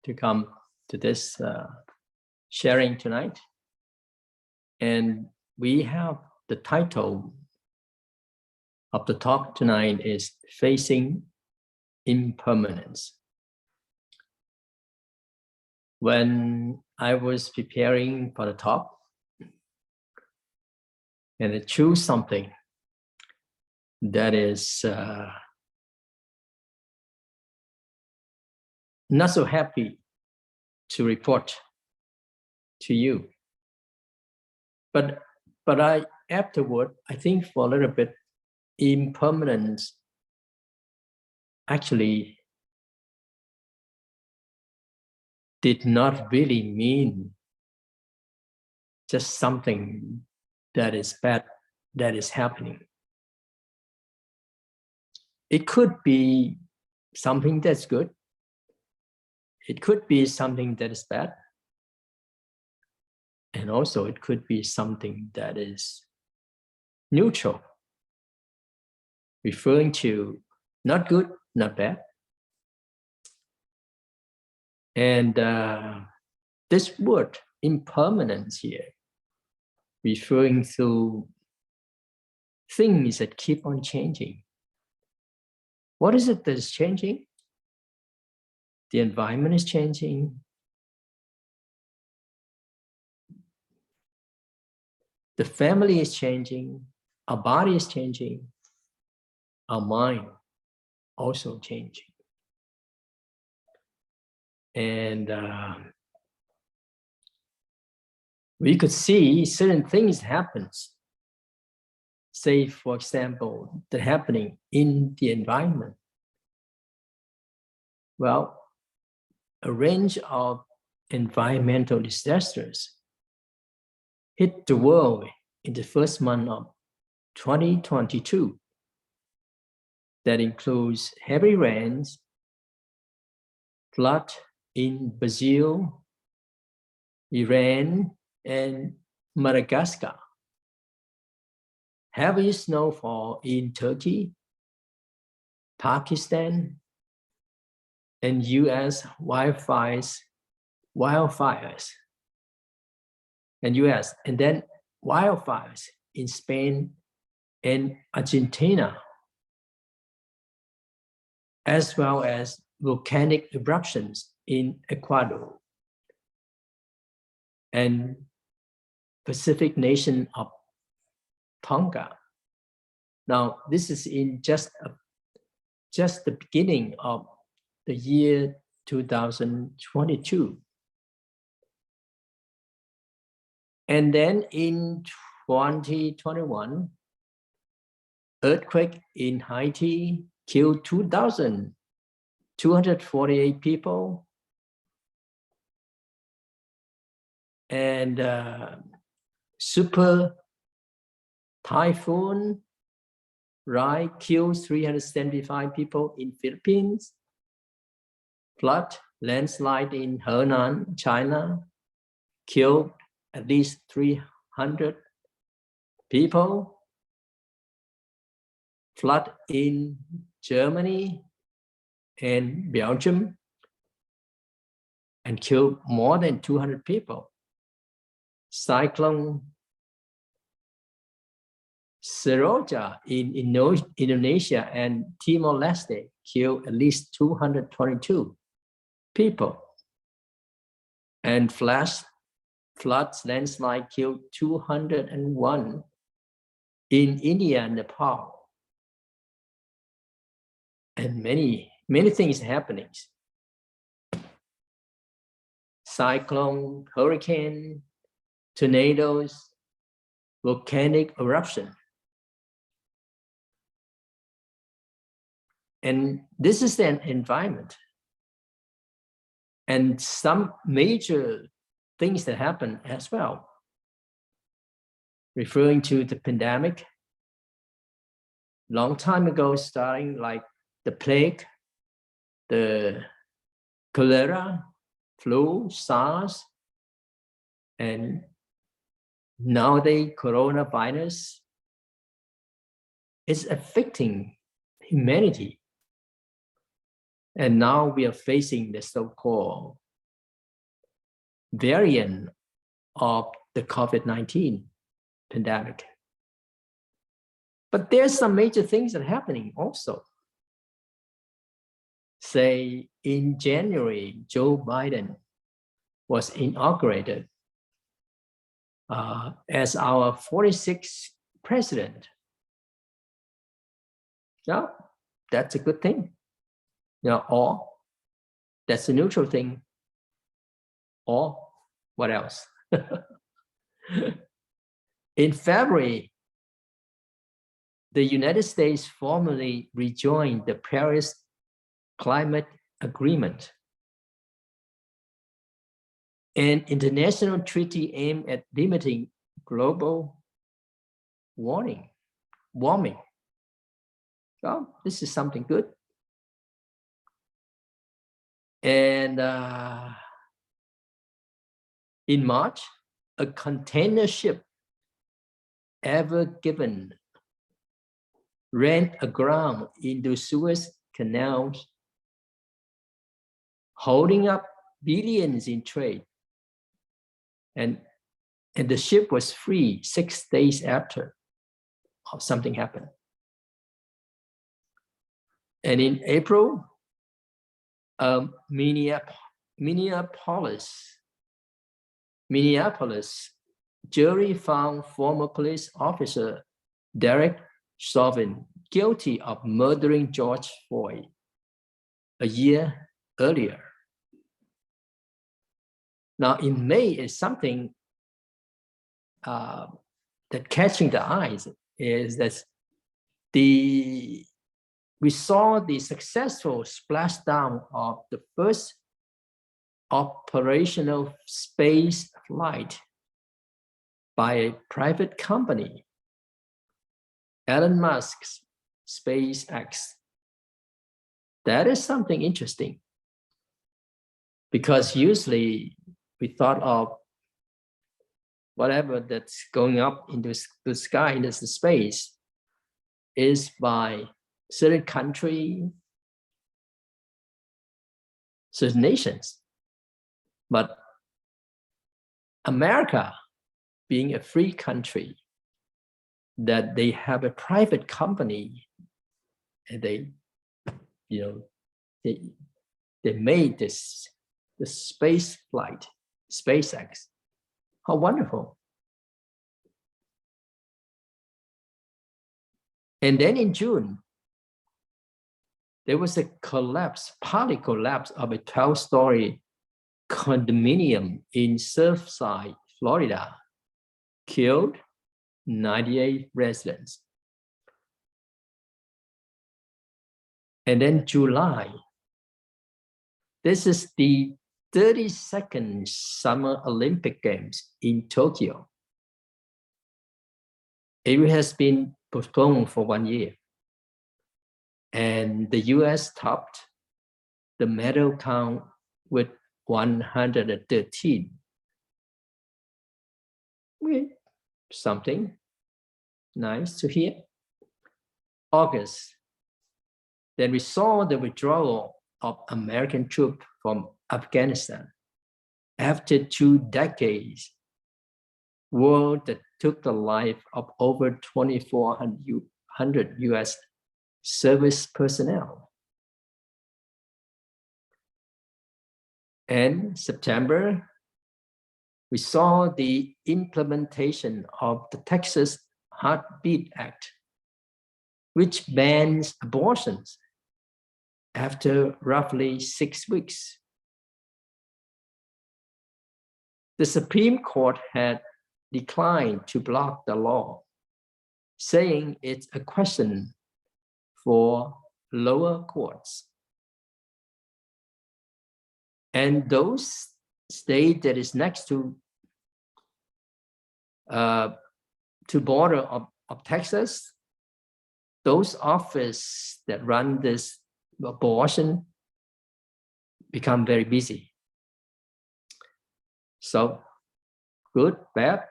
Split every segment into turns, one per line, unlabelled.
to come to this sharing tonight. And we have the title of the talk tonight is Facing Impermanence. When I was preparing for the talk, and I choose something that is not so happy to report to you. But I afterward, I think for a little bit, impermanence actually did not really mean just something that is bad that is happening. It could be something that's good. It could be something that is bad. And also it could be something that is neutral, referring to not good, not bad. And this word, impermanence here, referring to things that keep on changing. What is it that is changing? The environment is changing. The family is changing. Our body is changing. Our mind also changing. And we could see certain things happens. Say, for example, that happening in the environment. Well, a range of environmental disasters hit the world in the first month of 2022. That includes heavy rains, flood in Brazil, Iran, and Madagascar. Heavy snowfall in Turkey, Pakistan, and US wildfires, and US, and then wildfires in Spain and Argentina, as well as volcanic eruptions in Ecuador and Pacific nation of Tonga. Now, this is in just the beginning of the year 2022. And then in 2021, earthquake in Haiti killed 2,248 people. And super typhoon Rai killed 375 people in Philippines. Flood, landslide in Henan, China, killed at least 300 people. Flood in Germany and Belgium and killed more than 200 people. Cyclone Seroja in Indonesia and Timor-Leste killed at least 222 people. And floods, landslide killed 201 in India and Nepal. And many things happening. Cyclone, hurricane, tornadoes, volcanic eruption. And this is the environment. And some major things that happen as well, referring to the pandemic. Long time ago, starting like the plague, the cholera, flu, SARS, and nowadays coronavirus is affecting humanity. And now we are facing the so-called variant of the COVID-19 pandemic. But there's some major things that are happening also. Say in January, Joe Biden was inaugurated as our 46th president. Yeah, that's a good thing. Yeah, or that's a neutral thing. Or what else? In February, the United States formally rejoined the Paris Climate Agreement, an international treaty aimed at limiting global warming. So this is something good. And in March, a container ship ever given ran aground into Suez canals, holding up billions in trade. And the ship was free 6 days after something happened. And in April, Minneapolis jury found former police officer Derek Chauvin guilty of murdering George Floyd a year earlier. Now in May is something that catching the eyes is that we saw the successful splashdown of the first operational space flight by a private company, Elon Musk's SpaceX. That is something interesting, because usually we thought of whatever that's going up into the sky, into the space, is by certain country, certain nations. But America, being a free country, that they have a private company, and they made the space flight, SpaceX. How wonderful. And then in June, there was a partly collapse of a 12-story condominium in Surfside, Florida, killed 98 residents. And then July, this is the 32nd Summer Olympic Games in Tokyo. It has been postponed for 1 year. And the US topped the medal count with 113. Something nice to hear. August, then we saw the withdrawal of American troops from Afghanistan. After 2 decades, war that took the life of over 2,400 US service personnel. And September, we saw the implementation of the Texas Heartbeat Act, which bans abortions after roughly 6 weeks. The Supreme Court had declined to block the law, saying it's a question for lower courts. And those states that is next to border of Texas, those offices that run this abortion become very busy. So good, bad,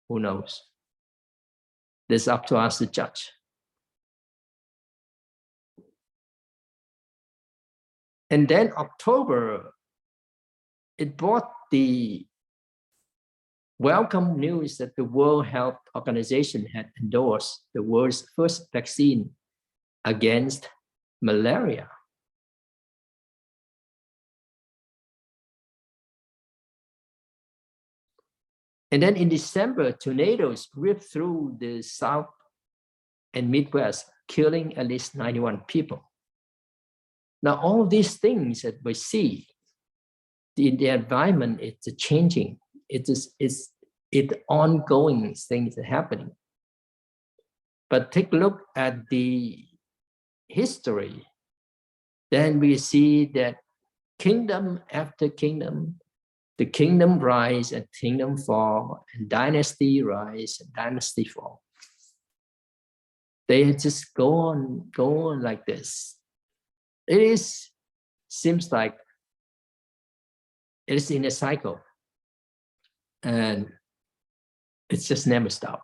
who knows? This is up to us to judge. And then October it brought the welcome news that the World Health Organization had endorsed the world's first vaccine against malaria. And then in December, tornadoes ripped through the South and Midwest, killing at least 91 people. Now, all these things that we see, the environment is changing. It's ongoing things are happening. But take a look at the history, then we see that kingdom after kingdom, the kingdom rise and kingdom fall, and dynasty rise and dynasty fall. They just go on like this. It seems like it is in a cycle, and it's just never stopped.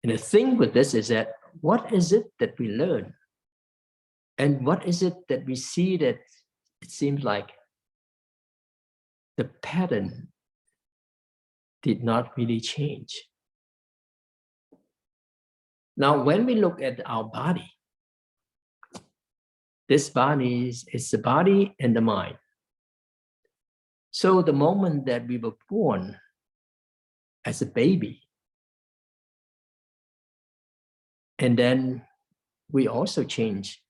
And the thing with this is that what is it that we learn? And what is it that we see that it seems like the pattern did not really change? Now, when we look at our body, this body is the body and the mind. So the moment that we were born as a baby, and then we also change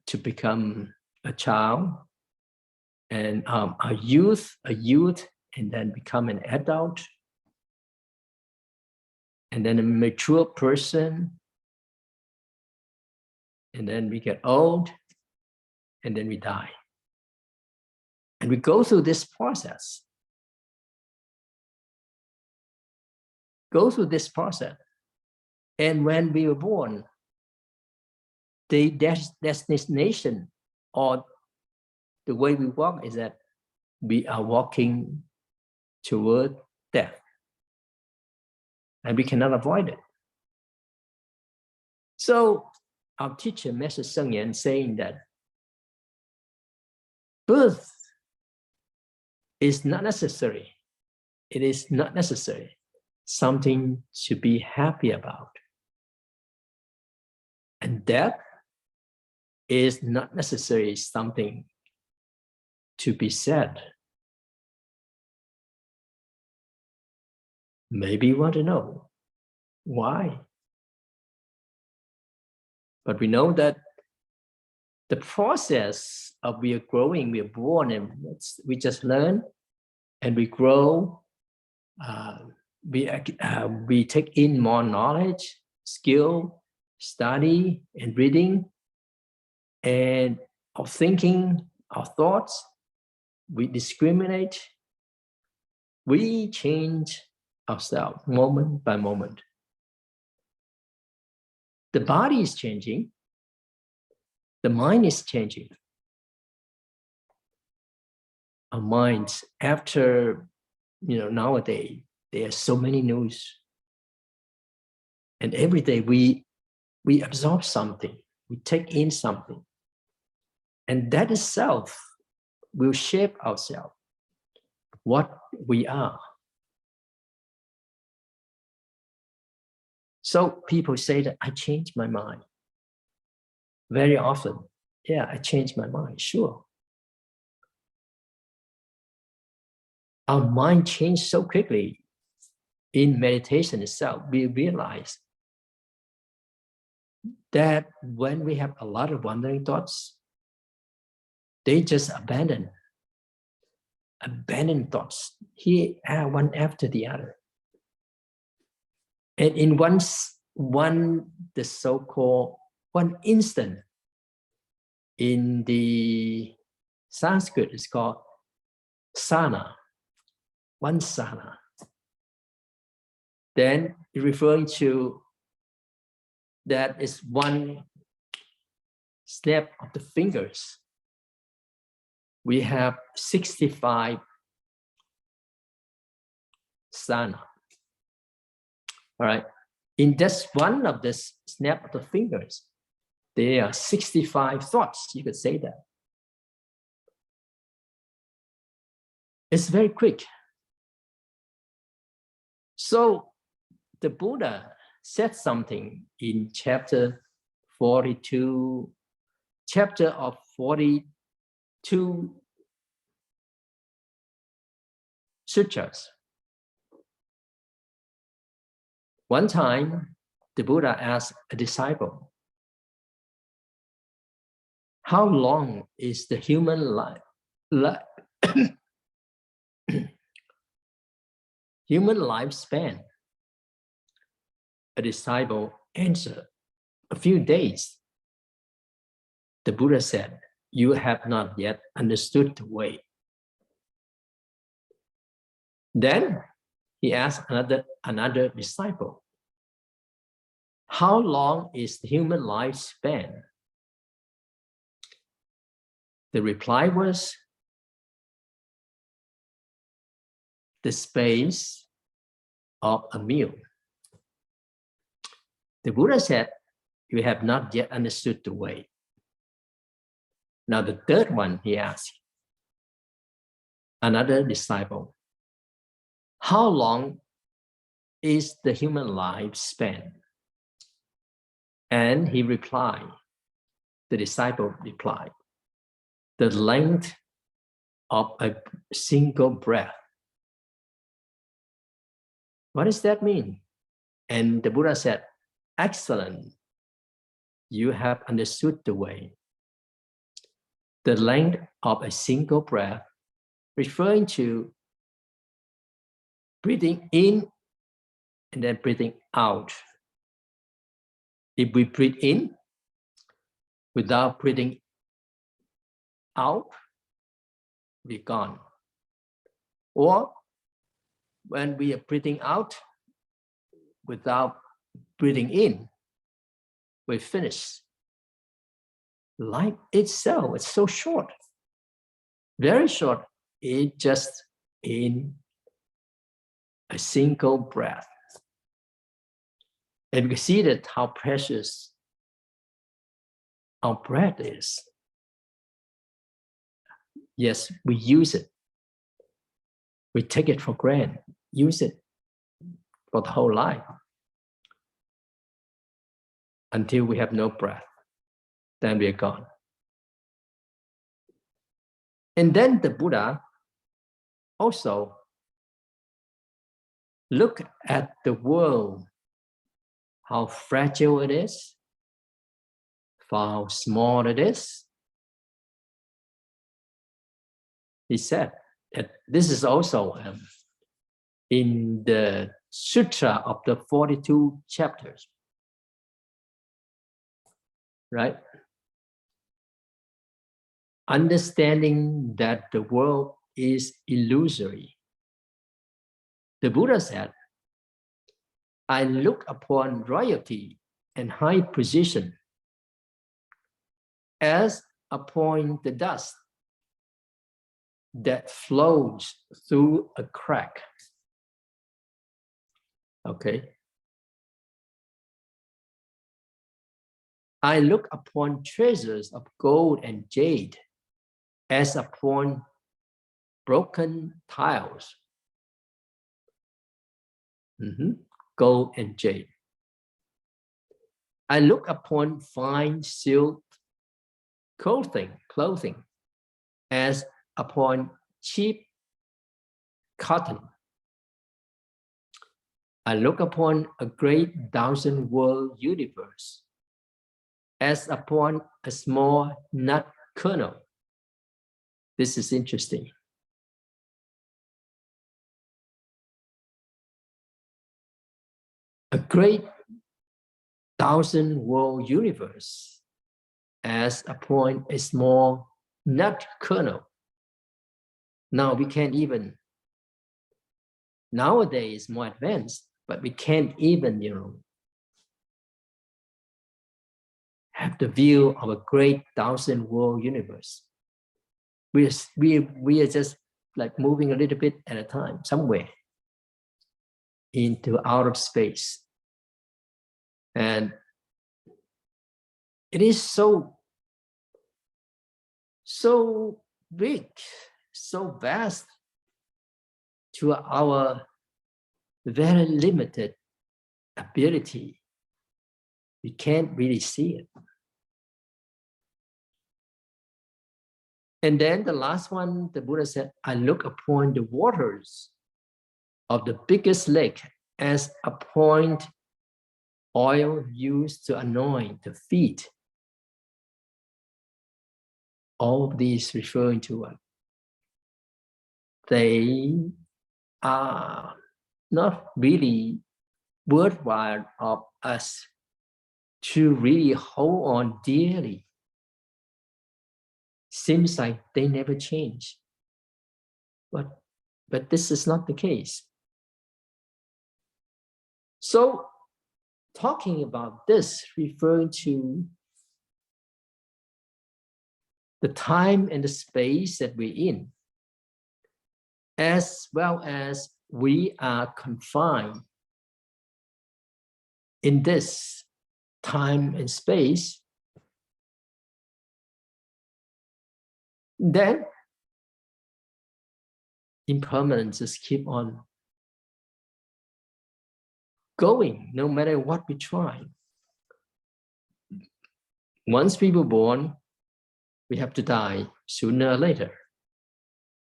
to become a child, and a youth, and then become an adult, and then a mature person, and then we get old, and then we die. And we go through this process. And when we were born, the destination or the way we walk is that we are walking toward death. And we cannot avoid it. So our teacher, Master Seng Yen, saying that birth is not necessary. It is not necessary. Something to be happy about. And death is not necessarily something to be sad. Maybe you want to know why. But we know that the process of we are growing, we are born, and we just learn, and we grow. We take in more knowledge, skill, study, and reading, and our thinking, our thoughts. We discriminate. We change ourselves moment by moment. The body is changing. The mind is changing. Our minds, after, nowadays, there are so many news. And every day we absorb something, we take in something. And that itself will shape ourselves, what we are. So people say that I changed my mind. Very often, yeah, I changed my mind, sure. Our mind changed so quickly. In meditation itself, we realize that when we have a lot of wandering thoughts, they just abandon thoughts, here one after the other. And in the so-called one instant, in the Sanskrit, it's called sana, one sana. Then referring to that is one snap of the fingers. We have 65 sana. All right. In just one of this snap of the fingers, there are 65 thoughts. You could say that. It's very quick. So the Buddha said something in chapter 42, chapter of 42 sutras. One time, the Buddha asked a disciple, how long is the human life? Human lifespan? A disciple answered, a few days. The Buddha said, you have not yet understood the way. Then he asked another disciple, how long is the human lifespan? The reply was, the space of a meal. The Buddha said, you have not yet understood the way. Now the third one, he asked another disciple, how long is the human lifespan? And he replied, the disciple replied, the length of a single breath. What does that mean? And the Buddha said, excellent, you have understood the way. The length of a single breath, referring to breathing in and then breathing out. If we breathe in without breathing out, we're gone. Or when we are breathing out without breathing in, we're finished. Life itself is so short, very short. It's just in a single breath. And we see that how precious our breath is. Yes, we use it. We take it for granted, use it for the whole life until we have no breath. Then we are gone. And then the Buddha also look at the world, how fragile it is, how small it is. He said that this is also in the Sutra of the 42 chapters, right? Understanding that the world is illusory. The Buddha said, I look upon royalty and high position as upon the dust that flows through a crack. Okay. I look upon treasures of gold and jade as upon broken tiles. Gold and jade. I look upon fine silk clothing as upon cheap cotton. I look upon a great 1,000-world universe as upon a small nut kernel. This is interesting. A great 1,000-world universe as upon a small nut kernel. Now we can't even, nowadays more advanced, but we can't even, have the view of a great 1,000-world universe. We are just like moving a little bit at a time, somewhere into outer space. And it is so big, so vast, to our very limited ability, we can't really see it. And then the last one, the Buddha said, I look upon the waters of the biggest lake as upon oil used to anoint the feet. All of these referring to what? They are not really worthwhile of us to really hold on dearly. Seems like they never change. But this is not the case. So talking about this, referring to the time and the space that we're in, as well as we are confined in this time and space, then impermanence just keep on going no matter what we try. Once we were born, we have to die sooner or later.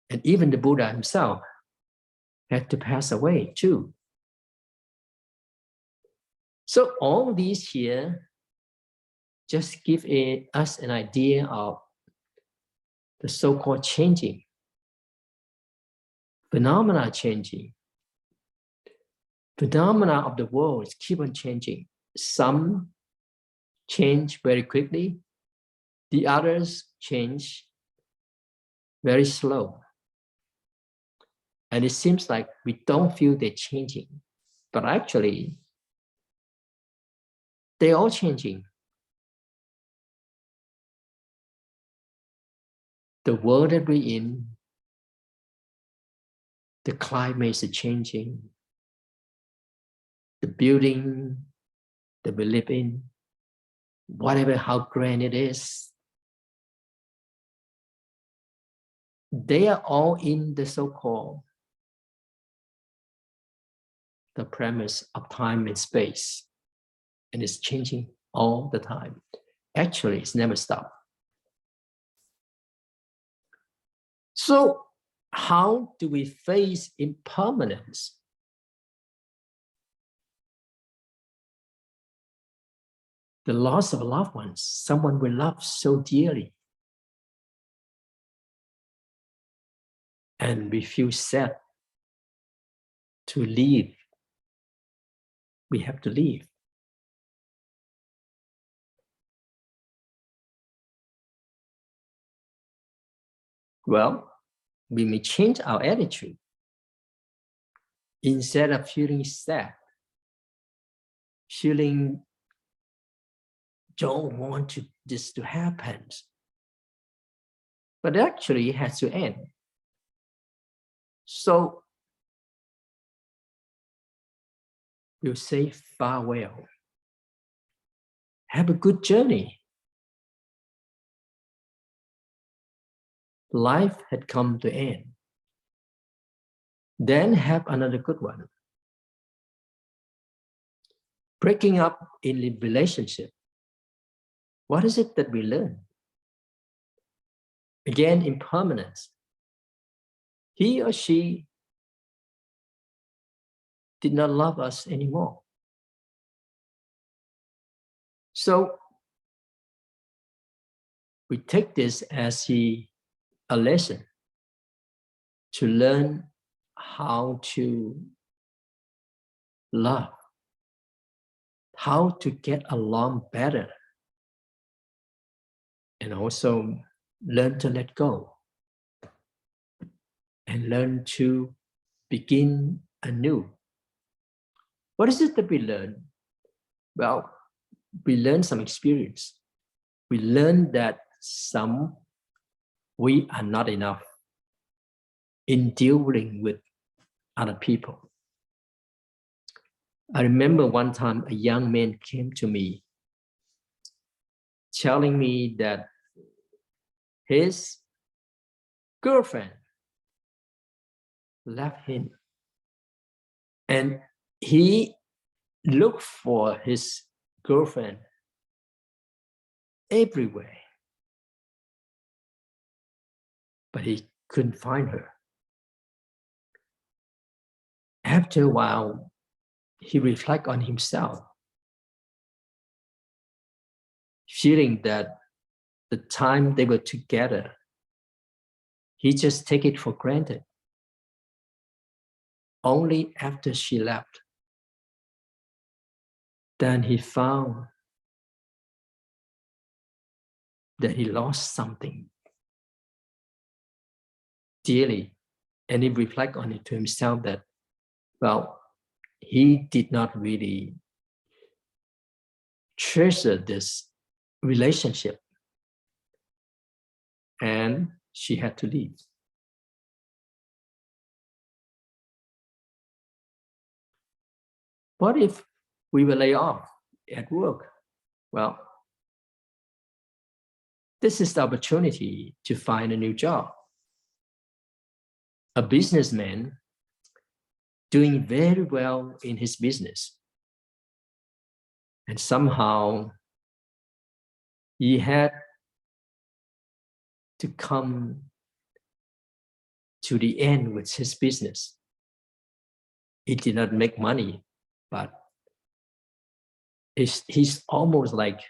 And even the Buddha himself had to pass away too. So all these here just give us an idea of the so-called changing, phenomena changing. Phenomena of the world keep on changing. Some change very quickly, the others change very slow. And it seems like we don't feel they're changing, but actually, they're all changing. The world that we're in, the climate is changing. The building that we live in, whatever how grand it is, they are all in the so-called the premise of time and space, and it's changing all the time. Actually, it's never stopped. So how do we face impermanence? The loss of loved ones, someone we love so dearly. And we feel sad to leave. We have to leave. Well, we may change our attitude. Instead of feeling sad, feeling don't want this to happen, but actually it has to end. So we'll say farewell. Have a good journey. Life had come to end. Then have another good one. Breaking up in a relationship. What is it that we learn? Again, impermanence. He or she did not love us anymore. So we take this as a lesson to learn how to love, how to get along better, and also learn to let go and learn to begin anew. What is it that we learn? Well, we learn some experience. We learn that we are not enough in dealing with other people. I remember one time a young man came to me telling me that his girlfriend left him. And he looked for his girlfriend everywhere, but he couldn't find her. After a while, he reflected on himself, feeling that the time they were together, he just take it for granted. Only after she left, then he found that he lost something dearly. And he reflected on it to himself that, well, he did not really treasure this relationship, and she had to leave. What if we were laid off at work? Well, this is the opportunity to find a new job. A businessman doing very well in his business, and somehow he had to come to the end with his business. He did not make money, but he's almost like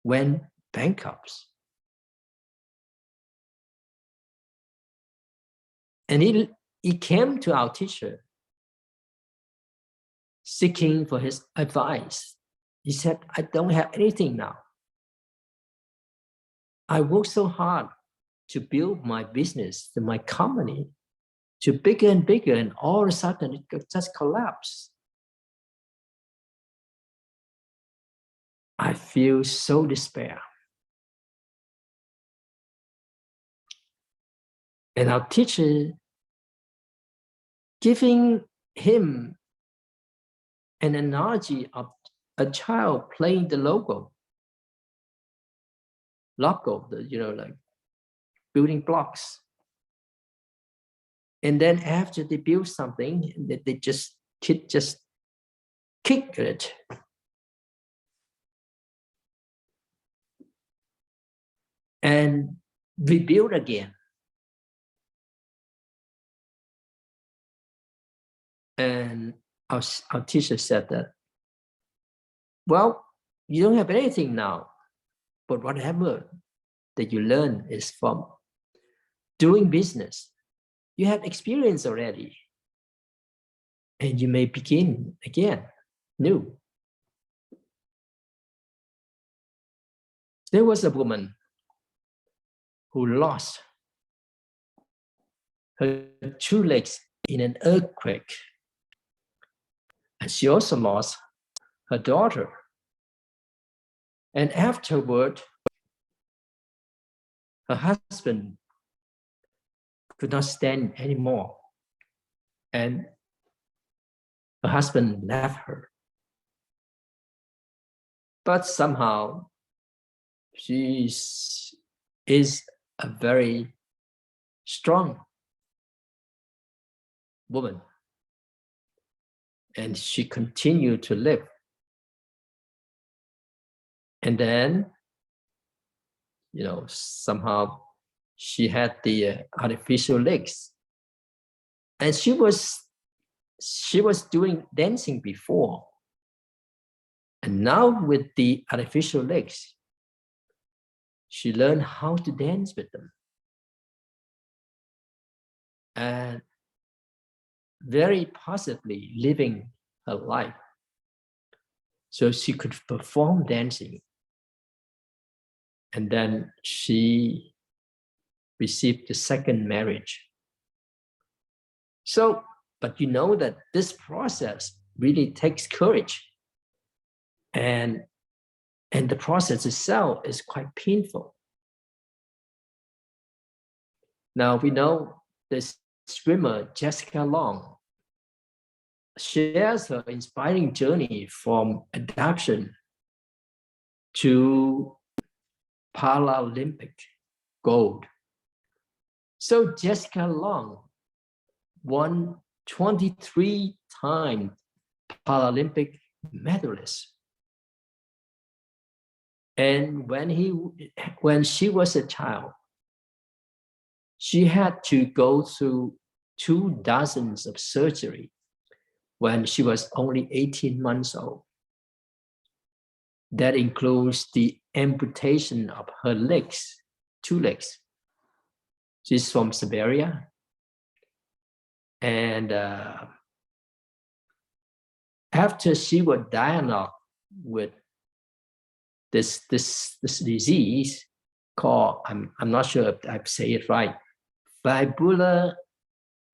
went bankrupt. And he came to our teacher seeking for his advice. He said, I don't have anything now. I worked so hard to build my business, my company, to bigger and bigger, and all of a sudden it just collapsed. I feel so despair. And our teacher giving him an analogy of a child playing the Lego, like building blocks. And then after they build something, kid just kick it. And rebuild again. And our teacher said that, well, you don't have anything now, but whatever that you learn is from doing business. You have experience already, and you may begin again, new. There was a woman who lost her 2 legs in an earthquake. And she also lost her daughter. And afterward, her husband could not stand anymore. And her husband left her. But somehow, she is a very strong woman. And she continued to live. And then, somehow she had the artificial legs. And she was doing dancing before. And now with the artificial legs, she learned how to dance with them. And very positively living her life. So she could perform dancing. And then she received the second marriage. So, but you know that this process really takes courage. And the process itself is quite painful. Now we know this swimmer, Jessica Long, shares her inspiring journey from adoption to Paralympic gold. So Jessica Long won 23-time Paralympic medalist. And when she was a child, she had to go through 2 dozens of surgery when she was only 18 months old. That includes the amputation of her legs, 2 legs. She's from Siberia. And after she was diagnosed with this disease called, I'm not sure if I say it right, fibular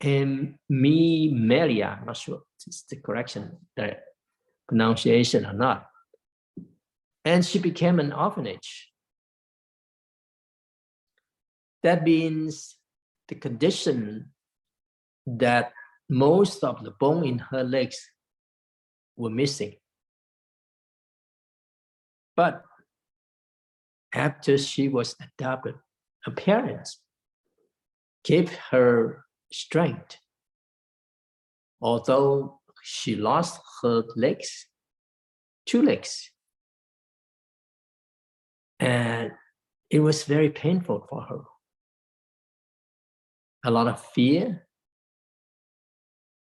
hemimelia. I'm not sure if it's the correction, the pronunciation or not. And she became an orphanage. That means the condition that most of the bone in her legs were missing. But after she was adopted, her parents gave her strength. Although she lost her legs, 2 legs. And it was very painful for her. A lot of fear,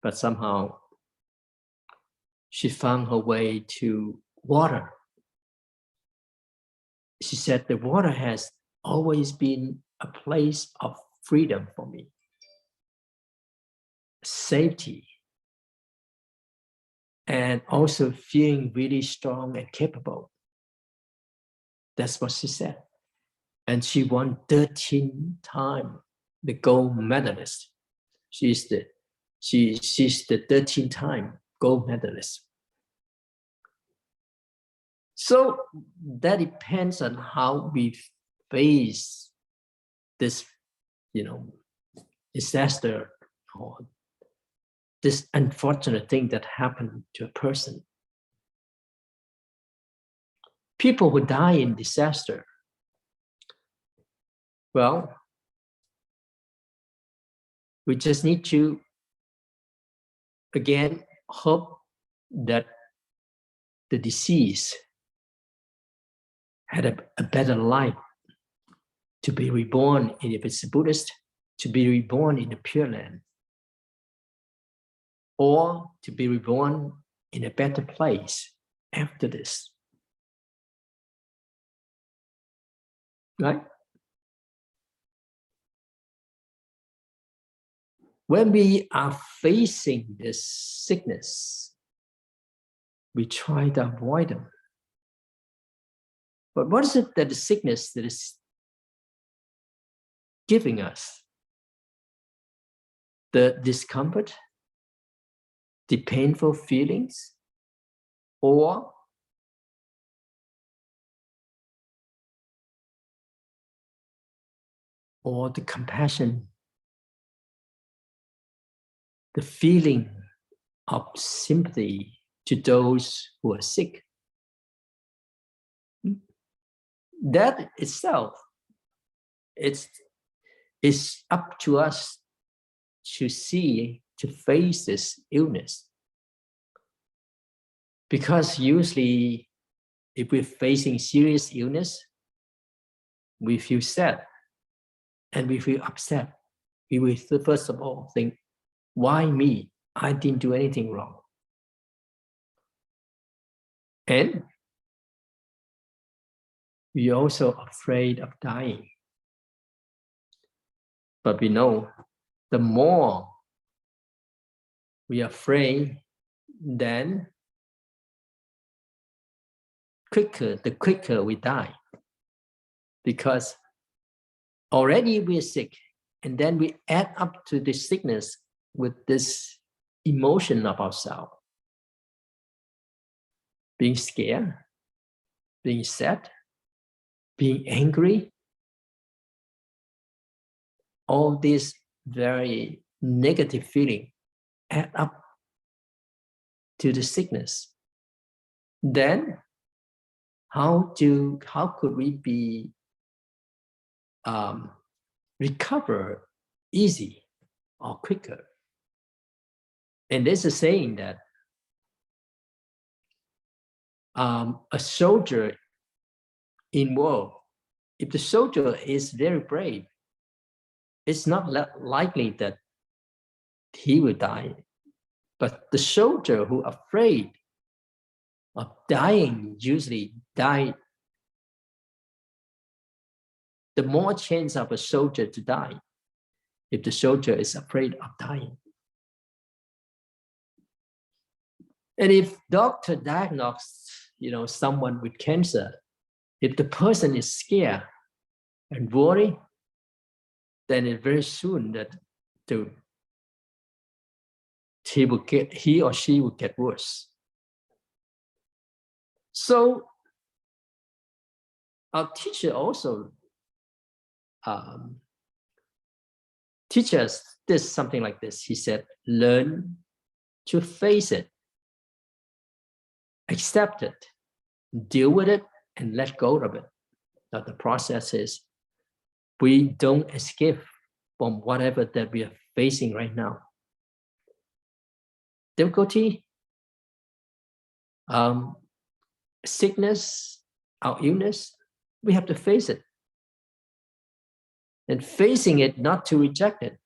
but somehow she found her way to water. She said, the water has always been a place of freedom for me, safety, and also feeling really strong and capable. That's what she said. And she won 13 times the gold medalist. She's the 13-time gold medalist. So that depends on how we face this, disaster or this unfortunate thing that happened to a person. People who die in disaster, well, we just need to, again, hope that the deceased had a better life, to be reborn, if it's a Buddhist, to be reborn in the Pure Land, or to be reborn in a better place after this. Right? When we are facing this sickness, we try to avoid them. But what is it that the sickness that is giving us? The discomfort, the painful feelings, or the compassion, the feeling of sympathy to those who are sick. That itself, it's up to us to see, to face this illness. Because usually, if we're facing serious illness, we feel sad and we feel upset. We will first of all think, why me? I didn't do anything wrong. And we're also afraid of dying. But we know the more we are afraid, then the quicker we die. Because already we're sick, and then we add up to the sickness with this emotion of ourselves. Being scared, being sad, being angry. All these very negative feelings add up to the sickness. Then how could we be recover easy or quicker? And there's a saying that a soldier in war, if the soldier is very brave, it's not likely that he will die. But the soldier who are afraid of dying usually die. The more chance of a soldier to die if the soldier is afraid of dying. And if doctor diagnosed, someone with cancer, if the person is scared and worried, then it's very soon that he or she will get worse. So our teacher also teach us something like this. He said, learn to face it, accept it, deal with it, and let go of it. Now the process is we don't escape from whatever that we are facing right now. Difficulty, sickness, our illness, we have to face it. And facing it, not to reject it.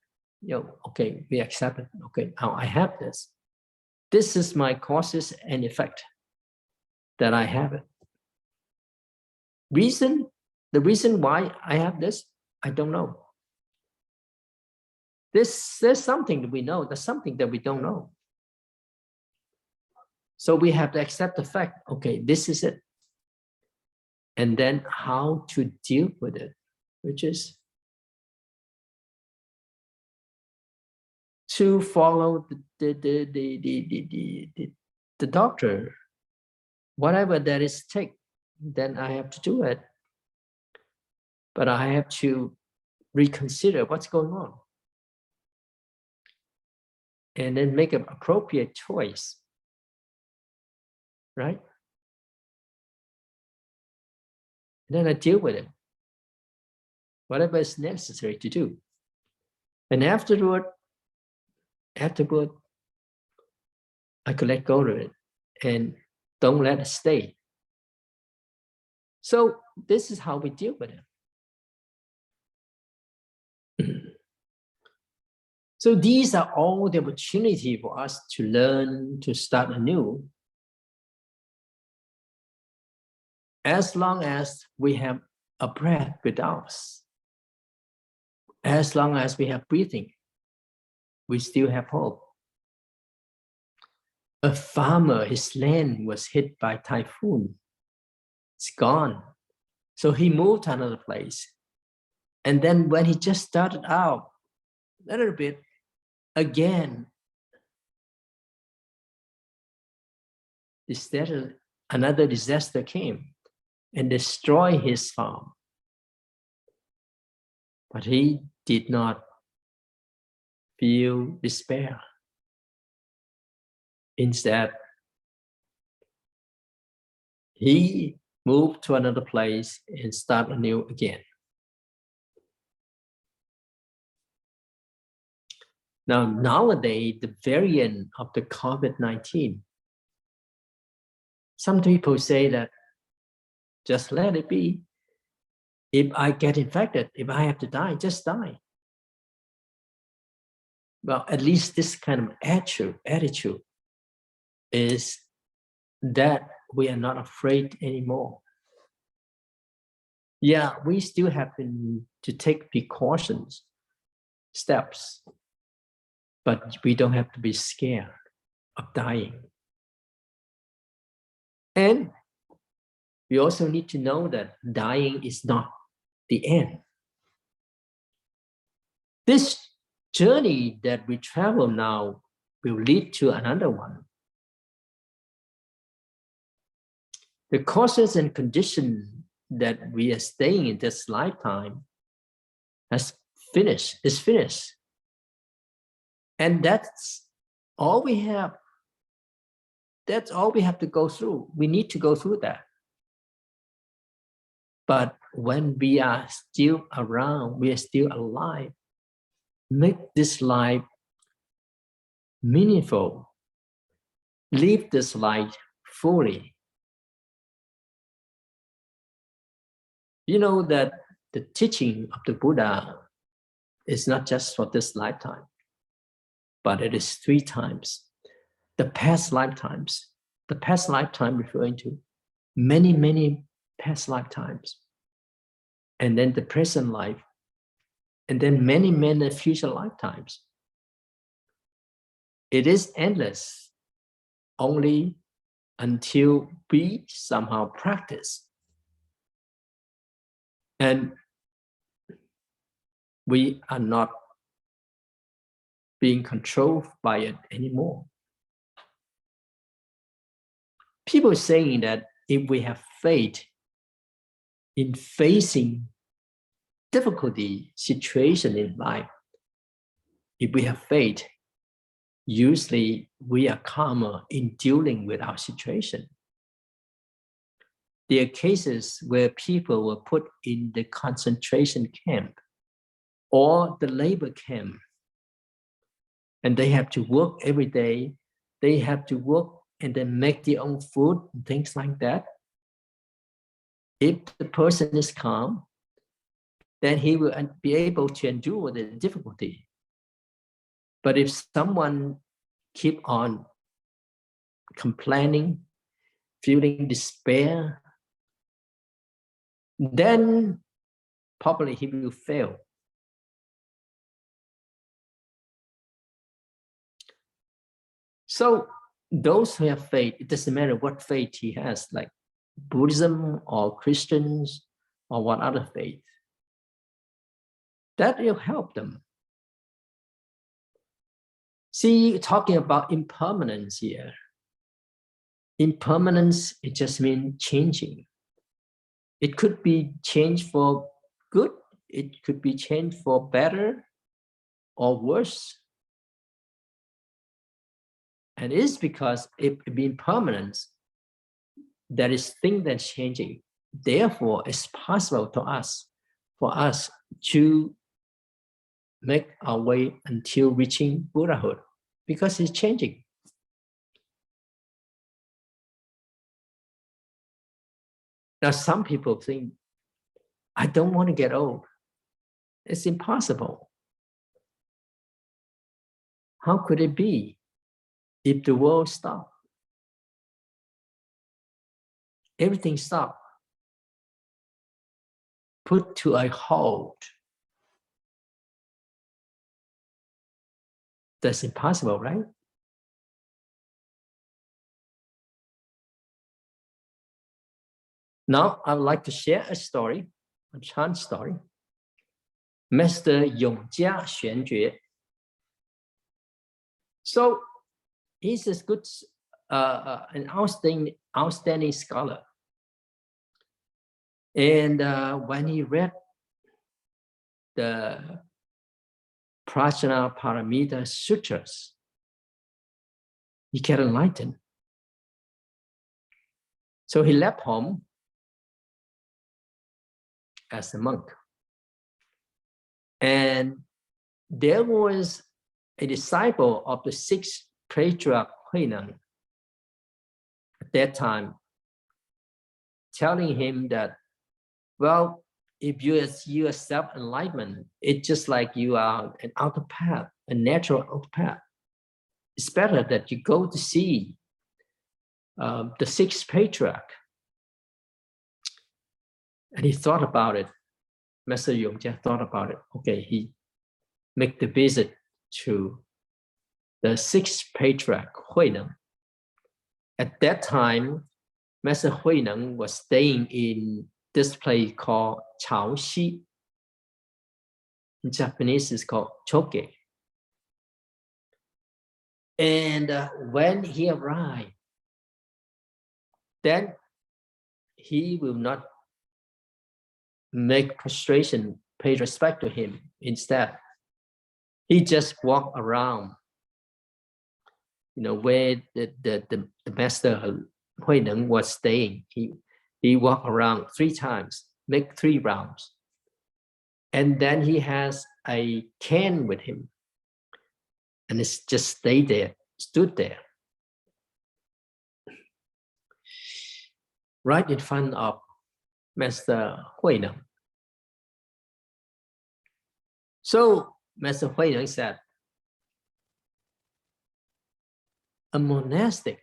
Okay, we accept it. Okay, now I have this. This is my causes and effect that I have it. The reason why I have this, I don't know. There's something that we know, there's something that we don't know. So we have to accept the fact, okay, this is it. And then how to deal with it, which is to follow the doctor, whatever that is take, then I have to do it. But I have to reconsider what's going on. And then make an appropriate choice, right? And then I deal with it, whatever is necessary to do. And afterward, I could let go of it and don't let it stay. So this is how we deal with it. So these are all the opportunity for us to learn, to start anew. As long as we have a breath with us, as long as we have breathing, we still have hope. A farmer, his land was hit by typhoon. It's gone. So he moved to another place. And then when he just started out a little bit, again, another disaster came and destroyed his farm. But he did not feel despair. Instead, he moved to another place and started anew again. Now, nowadays, the variant of the COVID-19, some people say that just let it be. If I get infected, if I have to die, just die. Well, at least this kind of attitude is that we are not afraid anymore. Yeah, we still have to take precautions, steps, but we don't have to be scared of dying. And we also need to know that dying is not the end. This journey that we travel now will lead to another one. The causes and conditions that we are staying in this lifetime is finished. And that's all we have. That's all we have to go through. We need to go through that. But when we are still around, we are still alive, make this life meaningful, live this life fully. You know that the teaching of the Buddha is not just for this lifetime, but it is 3 times. The past lifetimes, the past lifetime referring to many, many past lifetimes, and then the present life, and then many, many future lifetimes. It is endless only until we somehow practice. And we are not being controlled by it anymore. People saying that if we have faith in facing difficulty situation in life, if we have faith, usually we are calmer in dealing with our situation. There are cases where people were put in the concentration camp or the labor camp, and they have to work every day. They have to work and then make their own food and things like that. If the person is calm, then he will be able to endure the difficulty. But if someone keep on complaining, feeling despair, then probably he will fail. So those who have faith, it doesn't matter what faith he has, like Buddhism or Christians or what other faith, that will help them. See, talking about impermanence here. Impermanence, it just means changing. It could be changed for good, it could be changed for better or worse. And it's because it being permanent, there is thing that's changing. Therefore, it's possible to us, for us to make our way until reaching Buddhahood, because it's changing. Now, some people think, I don't want to get old. It's impossible. How could it be if the world stopped? Everything stopped. Put to a halt. That's impossible, right? Now, I would like to share a story, a chant story. Master Yongjia Xuanjue. So he's a good, an outstanding scholar. And when he read the Prajna Paramita Sutras, he got enlightened. So he left home as a monk. And there was a disciple of the 6th patriarch Huineng at that time, telling him that, well, if you accept enlightenment, it's just like you are an outer path, a natural outer path. It's better that you go to see the 6th patriarch. And he thought about it. Master Yongjia thought about it. Okay, he made the visit to the 6th patriarch Huineng. At that time, Master Huineng was staying in this place called Chaoxi. In Japanese, it's called Choge. And when he arrived, then he will not make prostration, pay respect to him. Instead, he just walked around, where the master Huineng was staying. He walked around 3 times, make 3 rounds. And then he has a can with him. And it's just stayed there, stood there, right in front of Master Huineng. So Master Huineng said, a monastic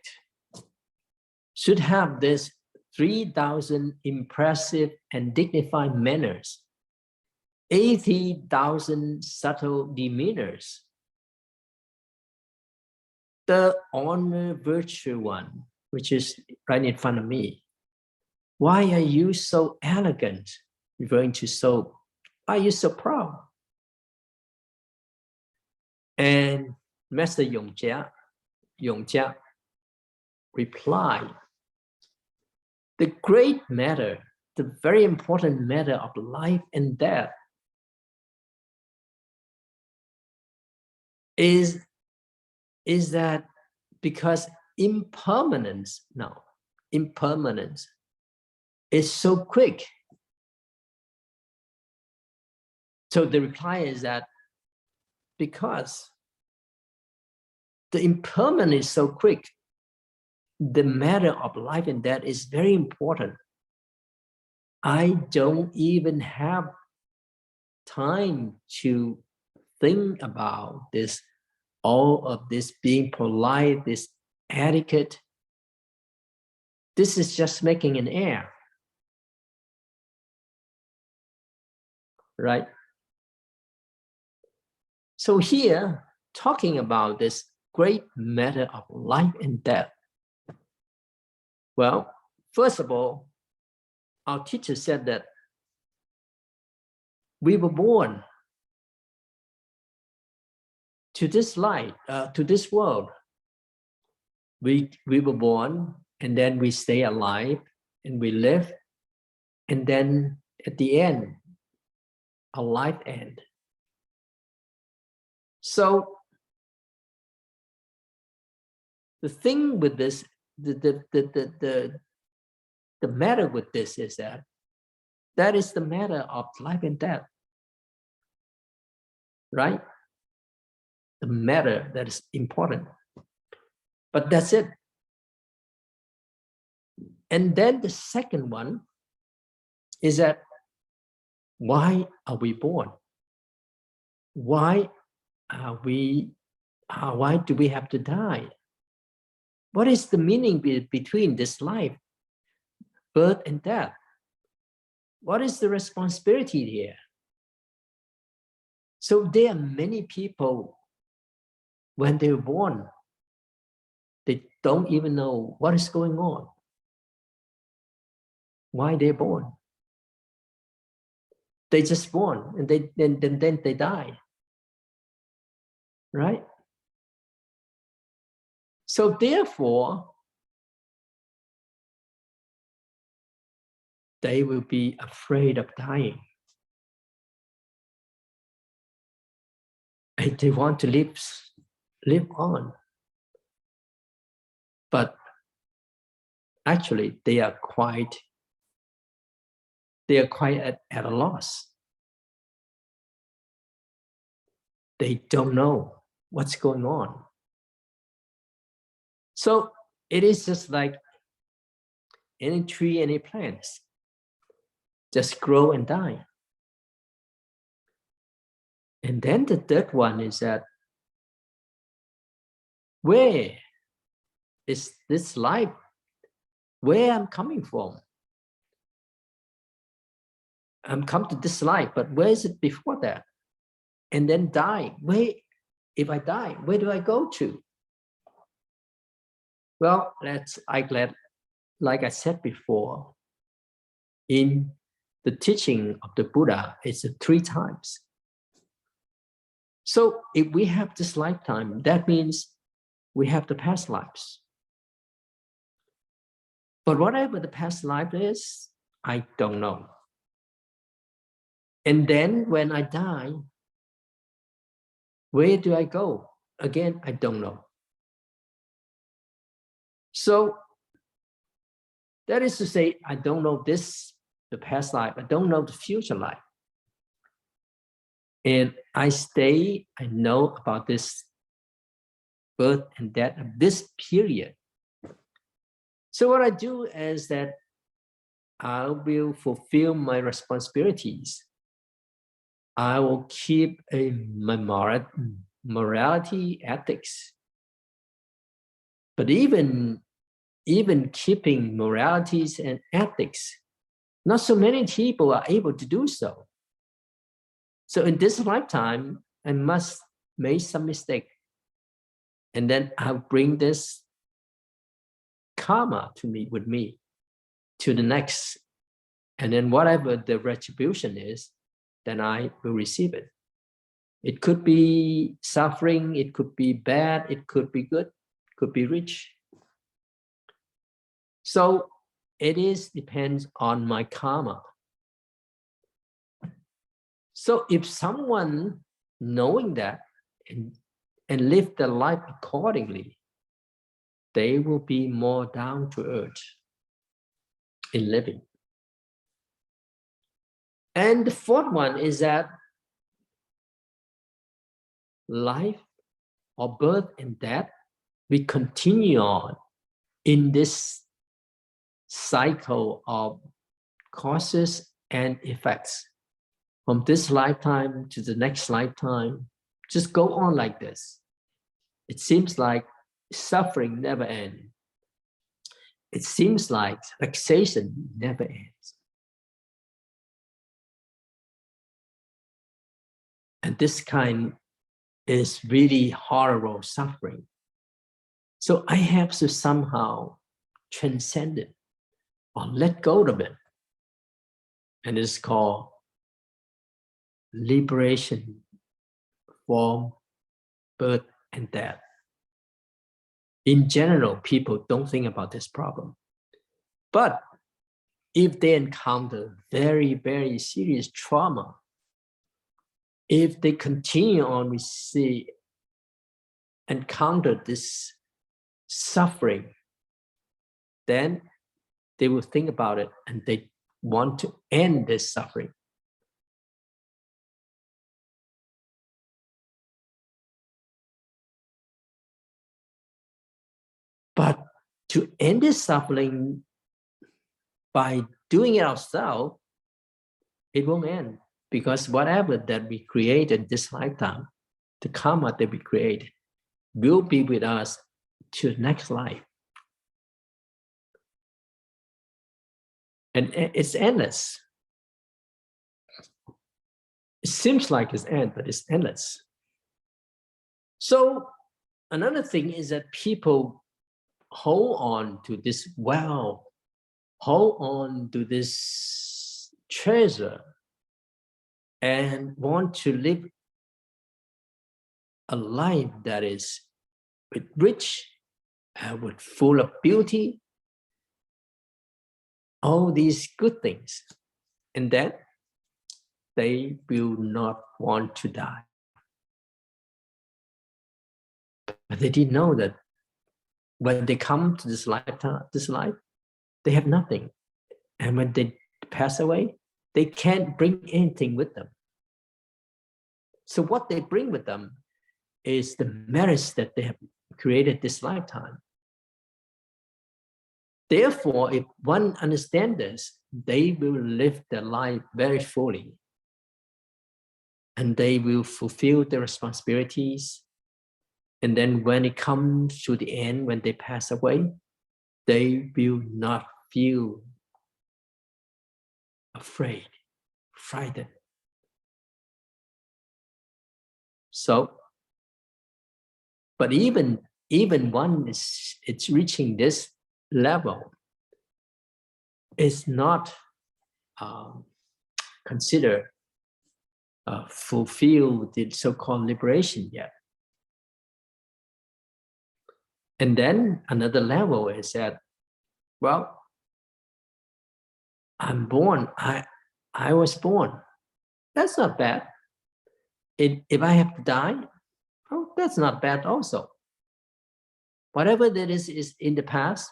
should have this 3,000 impressive and dignified manners, 80,000 subtle demeanors. The honor virtue one, which is right in front of me. Why are you so elegant? Referring to so, why are you so proud? And Master Yongjia replied, the great matter, the very important matter of life and death is that because impermanence is so quick. So the reply is that because the impermanence is so quick, the matter of life and death is very important. I don't even have time to think about this, all of this being polite, this etiquette. This is just making an error, right? So here, talking about this great matter of life and death. Well, first of all, our teacher said that we were born to this life, to this world. We were born, and then we stay alive, and we live, and then at the end, our life ends. So the thing with this, the matter with this is that is the matter of life and death, right? The matter that is important. But that's it. And then the second one is that why are we born? Why are we? Why do we have to die? What is the meaning between this life, birth and death? What is the responsibility here? So there are many people, when they're born, they don't even know what is going on, why they're born. They just born, and then they die, right? So therefore, they will be afraid of dying. And they want to live on. But actually, they are quite at a loss. They don't know what's going on. So it is just like any tree, any plants, just grow and die. And then the third one is that, where is this life? Where I'm coming from? I'm come to this life, but where is it before that? And then die. Where, if I die, where do I go to? Well, like I said before, in the teaching of the Buddha, it's 3 times. So if we have this lifetime, that means we have the past lives. But whatever the past life is, I don't know. And then when I die, where do I go? Again, I don't know. So that is to say, I don't know this, the past life. I don't know the future life. And I know about this birth and death of this period. So what I do is that I will fulfill my responsibilities. I will keep my morality, ethics. But even keeping moralities and ethics, not so many people are able to do so. So in this lifetime, I must make some mistake. And then I'll bring this karma with me to the next. And then whatever the retribution is, then I will receive it. It could be suffering, it could be bad, it could be good, it could be rich. So it depends on my karma. So if someone knowing that and live their life accordingly, they will be more down to earth in living. And the fourth one is that life or birth and death, we continue on in this cycle of causes and effects. From this lifetime to the next lifetime, just go on like this. It seems like suffering never ends. It seems like vexation never ends. And this kind is really horrible suffering. So I have to somehow transcend it or let go of it. And it's called liberation from birth and death. In general, people don't think about this problem. But if they encounter very, very serious trauma, if they continue on, we see, encounter this suffering, then they will think about it and they want to end this suffering. But to end this suffering by doing it ourselves, it won't end, because whatever that we created this lifetime, the karma that we create, will be with us to the next life. And it's endless. It seems like it's end, but it's endless. So another thing is that people hold on to this wealth, hold on to this treasure, and want to live a life that is rich, with full of beauty, all these good things, and then they will not want to die. But they didn't know that when they come to this life, they have nothing. And when they pass away, they can't bring anything with them. So what they bring with them is the merits that they have created this lifetime. Therefore, if one understands this, they will live their life very fully. And they will fulfill their responsibilities. And then when it comes to the end, when they pass away, they will not feel afraid, frightened. So, but even one it's reaching this level, is not considered fulfill the so-called liberation yet. And then another level is that, well, I'm born, I was born. That's not bad. If I have to die, oh, that's not bad also. Whatever that is in the past,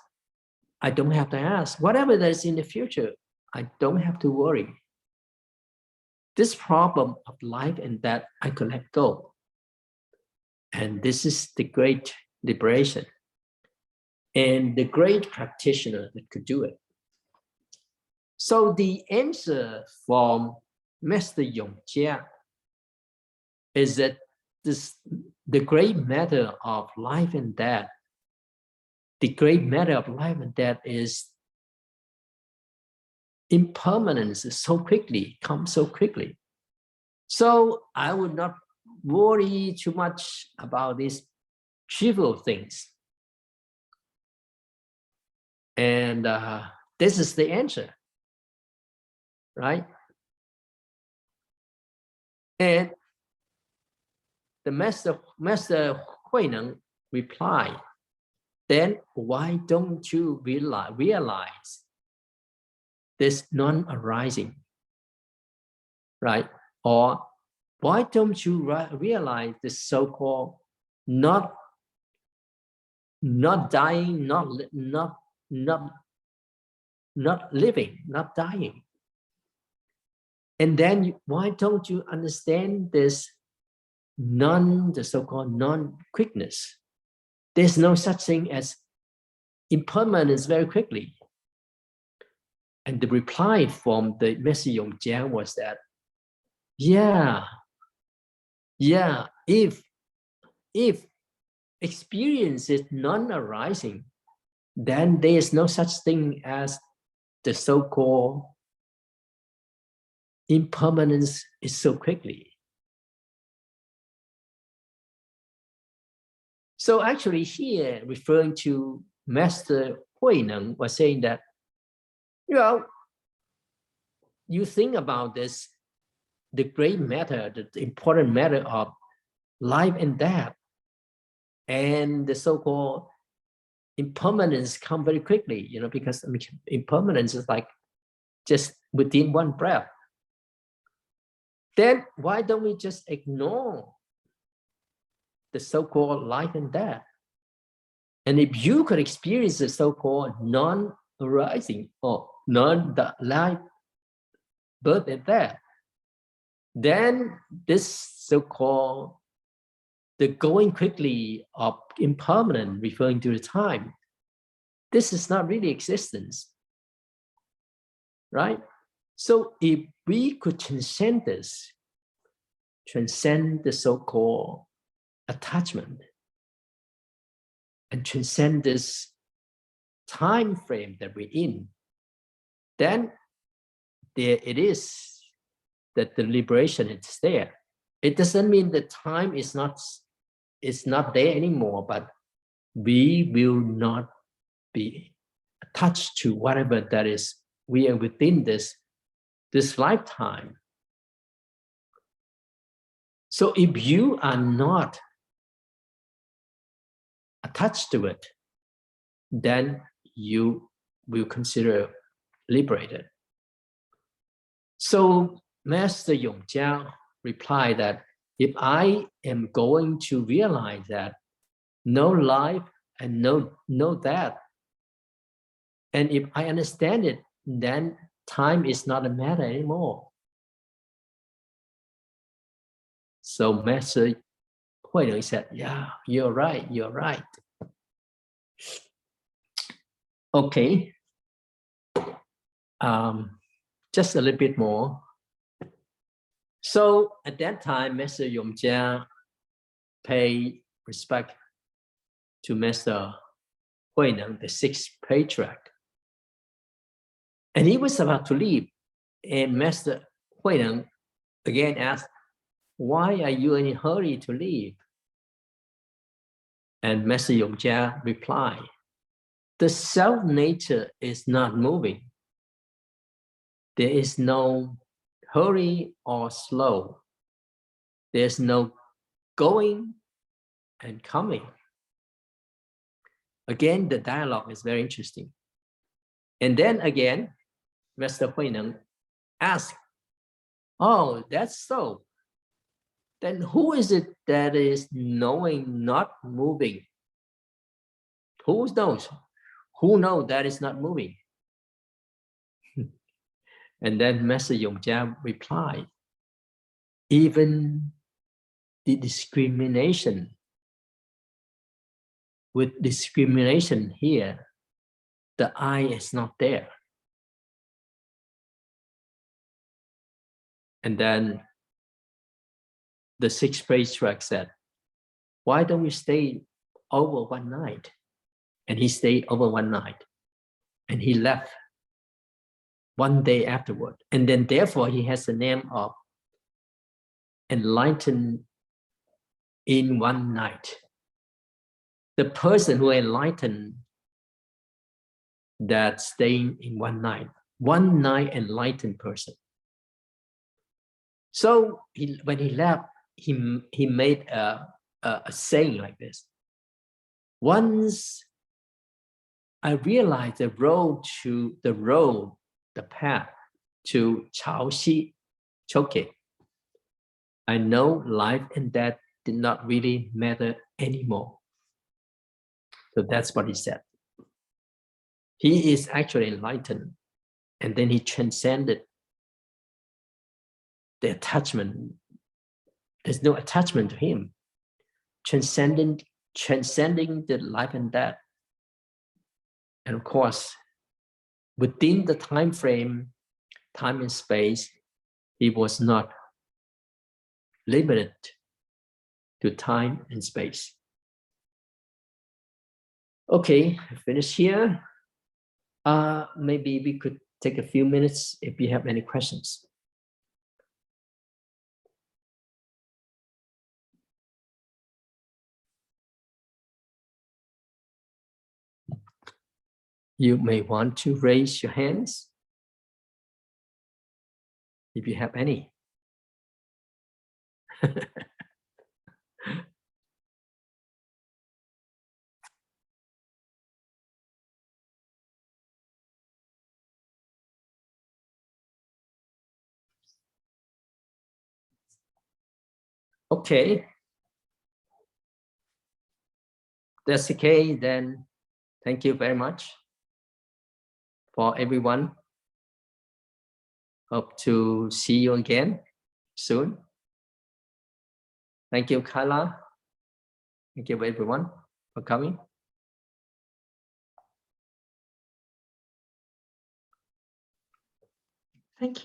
I don't have to ask. Whatever that is in the future, I don't have to worry. This problem of life and death, I could let go. And this is the great liberation, and the great practitioner that could do it. So the answer from Master Yongjia is that the great matter of life and death, the great matter of life and death is impermanence so quickly, comes so quickly. So I would not worry too much about these trivial things. And this is the answer, right? And the Master Huineng replied, then why don't you realize this non-arising, right? Or why don't you realize this so-called not dying, not living, not dying? And then why don't you understand this the so-called non-quickness? There's no such thing as impermanence very quickly. And the reply from the Master Yongjia was that, yeah, if experience is non-arising, then there is no such thing as the so-called impermanence is so quickly. So actually here, referring to Master Huineng, was saying that, you think about this, the great matter, the important matter of life and death, and the so-called impermanence come very quickly, because impermanence is like just within one breath. Then why don't we just ignore the so-called life and death? And if you could experience the so-called non-arising or non-life, birth and death, then this so-called the going quickly of impermanent, referring to the time, this is not really existence, right? So if we could transcend this, transcend the so-called attachment, and transcend this time frame that we're in, then there it is that the liberation is there. It doesn't mean that time is not there anymore, but we will not be attached to whatever that is. We are within this lifetime. So if you are not attached to it, then you will consider liberated. So Master Yongjia replied that if I am going to realize that no life and no death, and if I understand it, then time is not a matter anymore. So Master Huineng said, yeah, you're right. Okay. Just a little bit more. So at that time, Master Yongjia paid respect to Master Huineng, the sixth patriarch. And he was about to leave. And Master Huineng again asked, why are you in a hurry to leave? And Master Yongjia replied, the self-nature is not moving. There is no hurry or slow. There's no going and coming. Again, the dialogue is very interesting. And then again, Master Huineng asked, oh, that's so. Then who is it that is knowing, not moving? Who knows? Who knows that is not moving? And then Master Yongjia replied, even the discrimination with discrimination here, the I is not there. And then the sixth patriarch said, why don't we stay over one night? And he stayed over one night. And he left one day afterward. And then therefore he has the name of enlightened in one night. The person who enlightened that staying in one night enlightened person. So when he left, he made a saying like this. Once I realized the path to Chao Xi Choke, I know life and death did not really matter anymore. So that's what he said. He is actually enlightened, and then he transcended the attachment. There's no attachment to him. Transcending the life and death. And of course, within the time frame, time and space, he was not limited to time and space. Okay, finish here. Maybe we could take a few minutes if you have any questions. You may want to raise your hands if you have any. Okay. That's okay, then thank you very much for everyone. Hope to see you again soon. Thank you, Carla. Thank you, everyone, for coming.
Thank you.